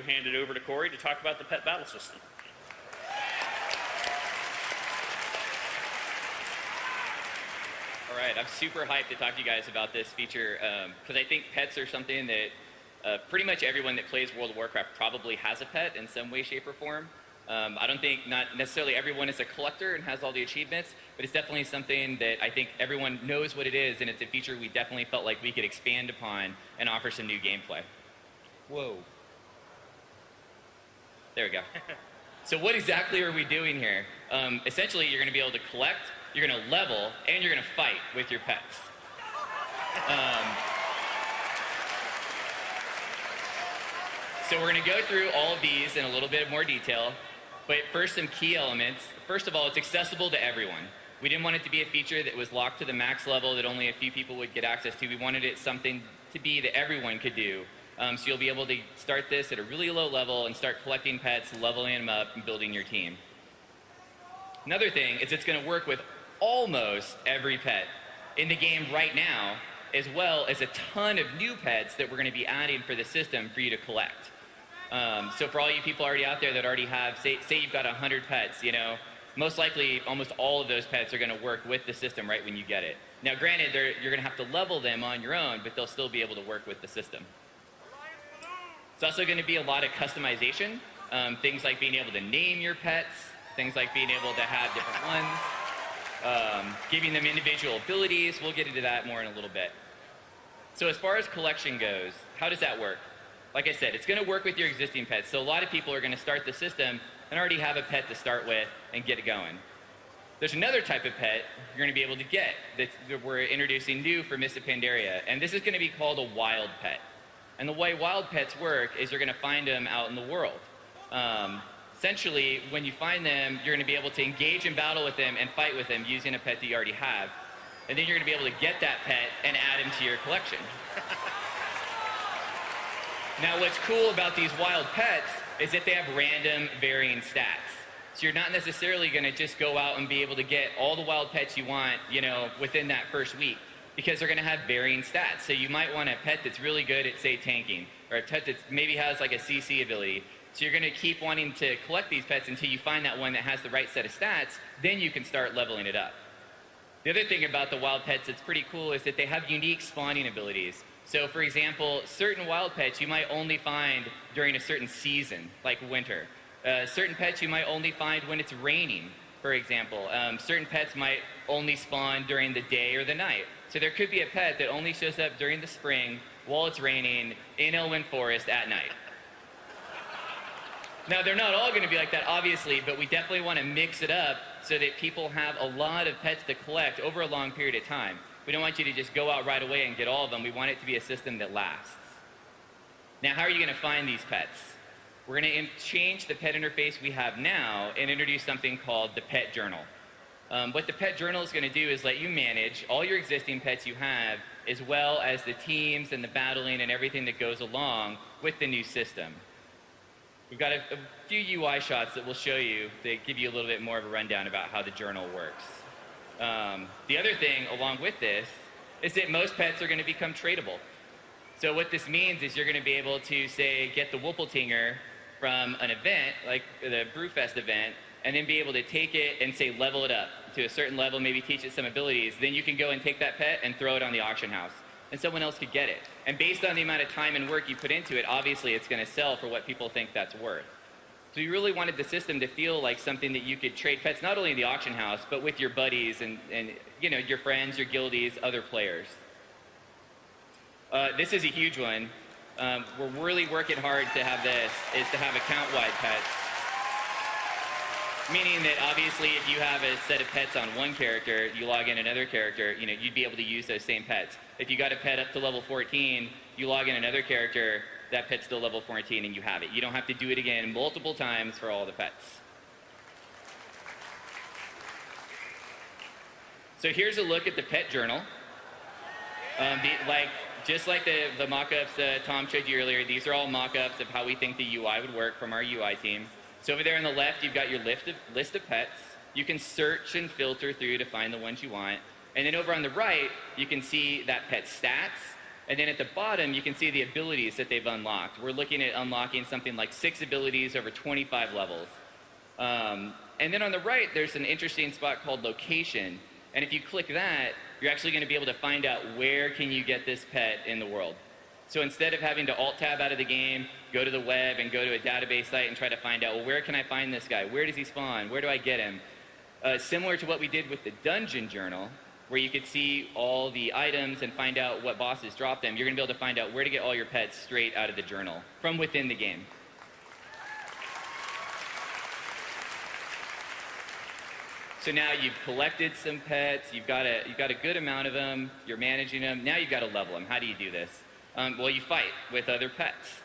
hand it over to Corey to talk about the pet battle system. All right, I'm super hyped to talk to you guys about this feature because I think pets are something that pretty much everyone that plays World of Warcraft probably has a pet in some way, shape, or form. I don't think not necessarily everyone is a collector and has all the achievements, but it's definitely something that I think everyone knows what it is, and it's a feature we definitely felt like we could expand upon and offer some new gameplay. Whoa. There we go. So what exactly are we doing here? Essentially, you're going to be able to collect, you're going to level, and you're going to fight with your pets. So we're going to go through all of these in a little bit more detail, but first some key elements. First of all, it's accessible to everyone. We didn't want it to be a feature that was locked to the max level that only a few people would get access to. We wanted it something to be that everyone could do. So you'll be able to start this at a really low level and start collecting pets, leveling them up, and building your team. Another thing is it's going to work with almost every pet in the game right now, as well as a ton of new pets that we're going to be adding for the system for you to collect. So for all you people already out there that already have, say you've got 100 pets, you know, most likely almost all of those pets are going to work with the system right when you get it. Now granted, you're going to have to level them on your own, but they'll still be able to work with the system. It's also going to be a lot of customization, things like being able to name your pets, things like being able to have different ones, giving them individual abilities. We'll get into that more in a little bit. So as far as collection goes, how does that work? Like I said, it's going to work with your existing pets. So a lot of people are going to start the system and already have a pet to start with and get it going. There's another type of pet you're going to be able to get that we're introducing new for Mists of Pandaria, and this is going to be called a wild pet. And the way wild pets work is you're going to find them out in the world. Essentially, when you find them, you're going to be able to engage in battle with them and fight with them using a pet that you already have. And then you're going to be able to get that pet and add him to your collection. Now, what's cool about these wild pets is that they have random varying stats. So you're not necessarily going to just go out and be able to get all the wild pets you want, you know, within that first week, because they're going to have varying stats. So you might want a pet that's really good at, say, tanking, or a pet that maybe has like a CC ability. So you're going to keep wanting to collect these pets until you find that one that has the right set of stats. Then you can start leveling it up. The other thing about the wild pets that's pretty cool is that they have unique spawning abilities. So for example, certain wild pets you might only find during a certain season, like winter. Certain pets you might only find when it's raining, for example. Certain pets might only spawn during the day or the night. So there could be a pet that only shows up during the spring while it's raining in Elwynn Forest at night. Now, they're not all going to be like that, obviously, but we definitely want to mix it up so that people have a lot of pets to collect over a long period of time. We don't want you to just go out right away and get all of them. We want it to be a system that lasts. Now, how are you going to find these pets? We're going to change the pet interface we have now and introduce something called the Pet Journal. What the Pet Journal is going to do is let you manage all your existing pets you have, as well as the teams and the battling and everything that goes along with the new system. We've got a few UI shots that we'll show you that give you a little bit more of a rundown about how the journal works. The other thing along with this is that most pets are going to become tradable. So what this means is you're going to be able to, say, get the Whippletinger from an event, like the Brewfest event, and then be able to take it and, say, level it up to a certain level, maybe teach it some abilities. Then you can go and take that pet and throw it on the auction house, and someone else could get it. And based on the amount of time and work you put into it, obviously it's going to sell for what people think that's worth. So we really wanted the system to feel like something that you could trade pets, not only in the auction house, but with your buddies and you know, your friends, your guildies, other players. This is a huge one. We're really working hard to have this, is to have account-wide pets. Meaning that obviously if you have a set of pets on one character, you log in another character, you know, you'd be able to use those same pets. If you got a pet up to level 14, you log in another character, that pet's still level 14 and you have it. You don't have to do it again multiple times for all the pets. So here's a look at the pet journal. Just like the mock-ups Tom showed you earlier, these are all mock-ups of how we think the UI would work from our UI team. So over there on the left, you've got your list of pets. You can search and filter through to find the ones you want. And then over on the right, you can see that pet's stats, And then at the bottom, you can see the abilities that they've unlocked. We're looking at unlocking something like 6 abilities over 25 levels. And then on the right, there's an interesting spot called location. And if you click that, you're actually going to be able to find out where can you get this pet in the world. So instead of having to alt-tab out of the game, go to the web and go to a database site and try to find out, well, where can I find this guy? Where does he spawn? Where do I get him? Similar to what we did with the Dungeon Journal, where you could see all the items and find out what bosses dropped them, you're going to be able to find out where to get all your pets straight out of the journal from within the game. So now you've collected some pets, you've got a good amount of them, you're managing them, now you've got to level them. How do you do this? Well, you fight with other pets.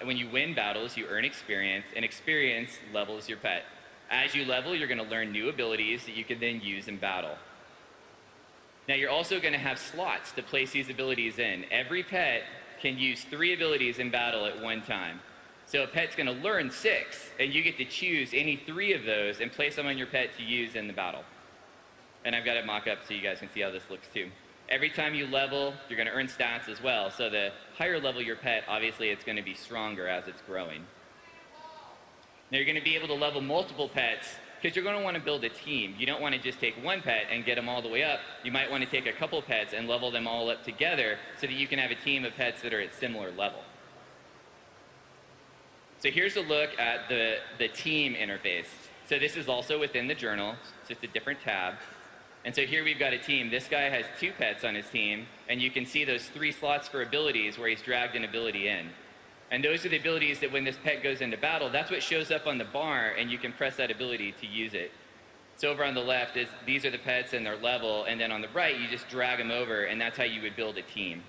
When you win battles, you earn experience, and experience levels your pet. As you level, you're going to learn new abilities that you can then use in battle. Now, you're also going to have slots to place these abilities in. Every pet can use 3 abilities in battle at one time. So a pet's going to learn 6, and you get to choose any 3 of those and place them on your pet to use in the battle. And I've got it mock up so you guys can see how this looks too. Every time you level, you're going to earn stats as well. So the higher level your pet, obviously it's going to be stronger as it's growing. Now you're going to be able to level multiple pets because you're going to want to build a team. You don't want to just take one pet and get them all the way up. You might want to take a couple pets and level them all up together so that you can have a team of pets that are at similar level. So here's a look at the team interface. So this is also within the journal, it's just a different tab. And so here we've got a team. This guy has 2 pets on his team, and you can see those 3 slots for abilities where he's dragged an ability in. And those are the abilities that when this pet goes into battle, that's what shows up on the bar, and you can press that ability to use it. So over on the left, these are the pets and their level, and then on the right, you just drag them over, and that's how you would build a team.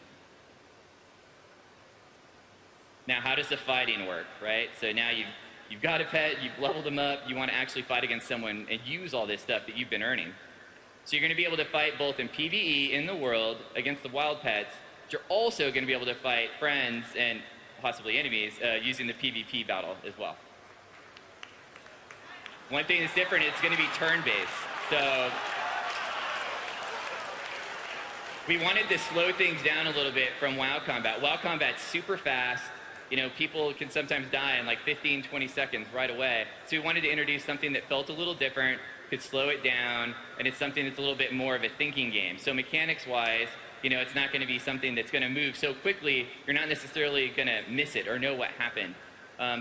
Now, how does the fighting work, right? So now you've got a pet, you've leveled them up, you want to actually fight against someone and use all this stuff that you've been earning. So you're going to be able to fight both in PvE in the world against the wild pets, but you're also going to be able to fight friends and possibly enemies using the PvP battle as well. One thing that's different, it's going to be turn-based. So we wanted to slow things down a little bit from WoW combat. WoW combat's super fast. You know, people can sometimes die in like 15, 20 seconds right away. So we wanted to introduce something that felt a little different, could slow it down, and it's something that's a little bit more of a thinking game. So mechanics-wise, you know, it's not going to be something that's going to move so quickly, you're not necessarily going to miss it or know what happened.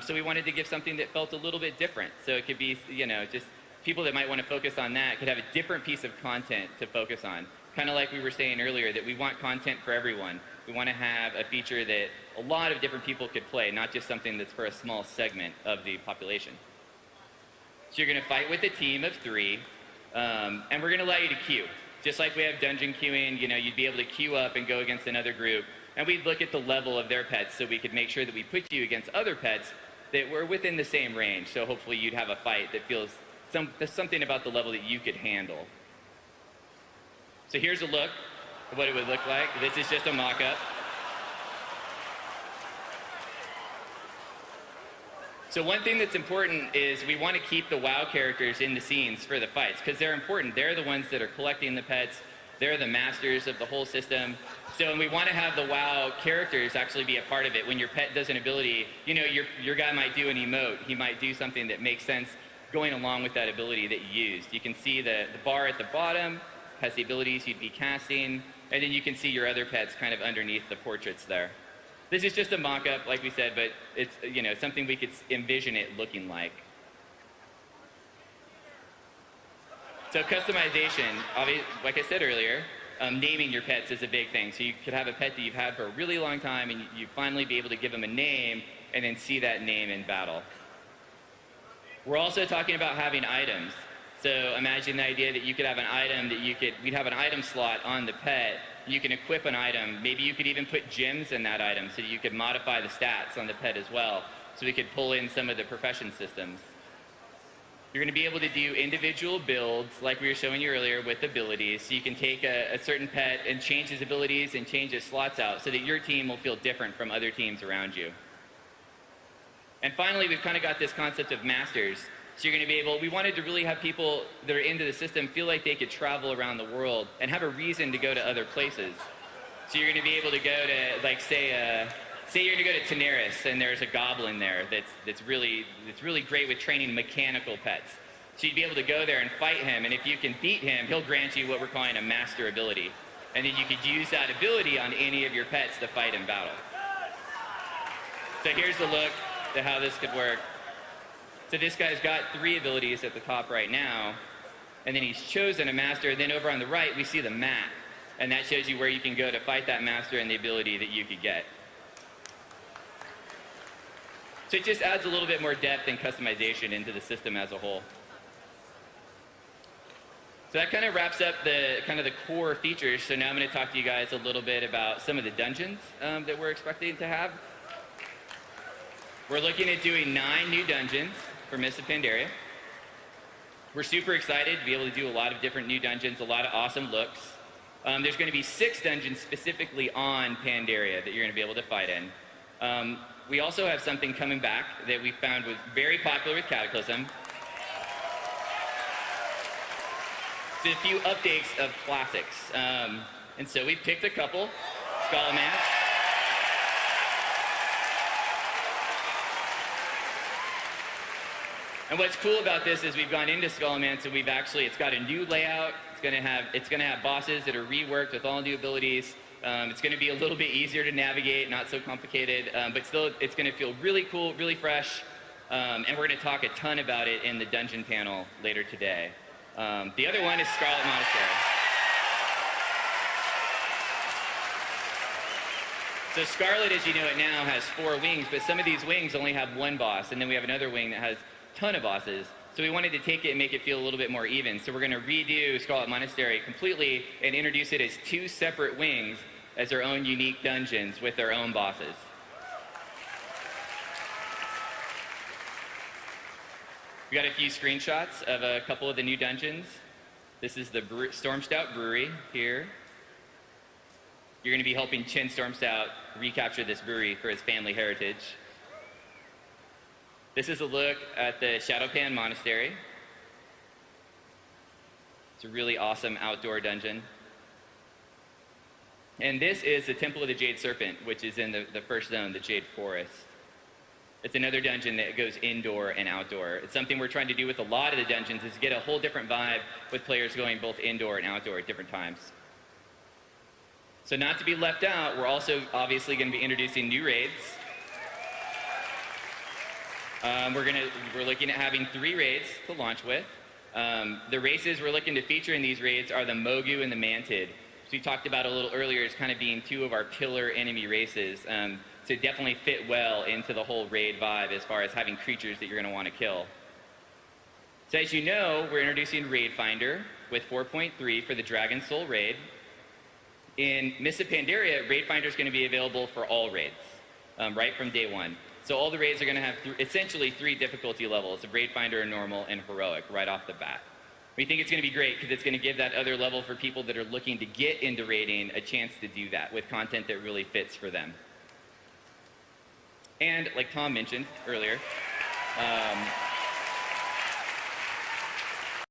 So we wanted to give something that felt a little bit different. So it could be, you know, just people that might want to focus on that could have a different piece of content to focus on. Kind of like we were saying earlier, that we want content for everyone. We want to have a feature that a lot of different people could play, not just something that's for a small segment of the population. So you're going to fight with a team of 3, and we're going to allow you to queue. Just like we have dungeon queuing, you know, you'd be able to queue up and go against another group, and we'd look at the level of their pets so we could make sure that we put you against other pets that were within the same range. So hopefully you'd have a fight that feels there's something about the level that you could handle. So here's a look at what it would look like. This is just a mock-up. So one thing that's important is we want to keep the WoW characters in the scenes for the fights because they're important. They're the ones that are collecting the pets. They're the masters of the whole system. So we want to have the WoW characters actually be a part of it. When your pet does an ability, you know, your guy might do an emote. He might do something that makes sense going along with that ability that you used. You can see the bar at the bottom has the abilities you'd be casting, and then you can see your other pets kind of underneath the portraits there. This is just a mock-up, like we said, but it's, you know, something we could envision it looking like. So customization, like I said earlier, naming your pets is a big thing. So you could have a pet that you've had for a really long time, and you finally be able to give them a name, and then see that name in battle. We're also talking about having items. So imagine the idea that you could have an item that we'd have an item slot on the pet. You can equip an item. Maybe you could even put gems in that item so that you could modify the stats on the pet as well. So we could pull in some of the profession systems. You're going to be able to do individual builds like we were showing you earlier with abilities. So you can take a certain pet and change his abilities and change his slots out so that your team will feel different from other teams around you. And finally, we've kind of got this concept of masters. So you're going to be able, we wanted to really have people that are into the system feel like they could travel around the world and have a reason to go to other places. So you're going to be able to go to, like, say you're going to go to Tenaris, and there's a goblin there that's really great with training mechanical pets. So you'd be able to go there and fight him, and if you can beat him, he'll grant you what we're calling a master ability. And then you could use that ability on any of your pets to fight in battle. So here's the look at how this could work. So this guy's got 3 abilities at the top right now, and then he's chosen a master. And then over on the right, we see the map, and that shows you where you can go to fight that master and the ability that you could get. So it just adds a little bit more depth and customization into the system as a whole. So that kind of wraps up the core features. So now I'm going to talk to you guys a little bit about some of the dungeons that we're expecting to have. We're looking at doing 9 new dungeons for Mists of Pandaria. We're super excited to be able to do a lot of different new dungeons, a lot of awesome looks. There's going to be 6 dungeons specifically on Pandaria that you're going to be able to fight in. We also have something coming back that we found was very popular with Cataclysm. It's a few updates of classics. And so we picked a couple. Scholomance. And what's cool about this is we've gone into Scholomance and it's got a new layout. It's gonna have bosses that are reworked with all new abilities. It's gonna be a little bit easier to navigate, not so complicated, but still it's gonna feel really cool, really fresh. And we're gonna talk a ton about it in the dungeon panel later today. The other one is Scarlet Monastery. So Scarlet, as you know it now, has 4 wings, but some of these wings only have 1 boss, and then we have another wing that has a ton of bosses. So we wanted to take it and make it feel a little bit more even. So we're going to redo Scarlet Monastery completely and introduce it as 2 separate wings as their own unique dungeons with their own bosses. We got a few screenshots of a couple of the new dungeons. This is the Stormstout Brewery here. You're going to be helping Chin Stormstout recapture this brewery for his family heritage. This is a look at the Shadowpan Monastery. It's a really awesome outdoor dungeon. And this is the Temple of the Jade Serpent, which is in the first zone, the Jade Forest. It's another dungeon that goes indoor and outdoor. It's something we're trying to do with a lot of the dungeons, is get a whole different vibe with players going both indoor and outdoor at different times. So not to be left out, we're also obviously going to be introducing new raids. We're looking at having 3 raids to launch with. The races we're looking to feature in these raids are the Mogu and the Mantid. So we talked about a little earlier as kind of being 2 of our pillar enemy races. So definitely fit well into the whole raid vibe as far as having creatures that you're going to want to kill. So as you know, we're introducing Raid Finder with 4.3 for the Dragon Soul raid. In Mists of Pandaria, Raid Finder is going to be available for all raids, right from day 1. So all the raids are going to have essentially 3 difficulty levels of Raid Finder, Normal, and Heroic right off the bat. We think it's going to be great because it's going to give that other level for people that are looking to get into raiding a chance to do that with content that really fits for them. And like Tom mentioned earlier,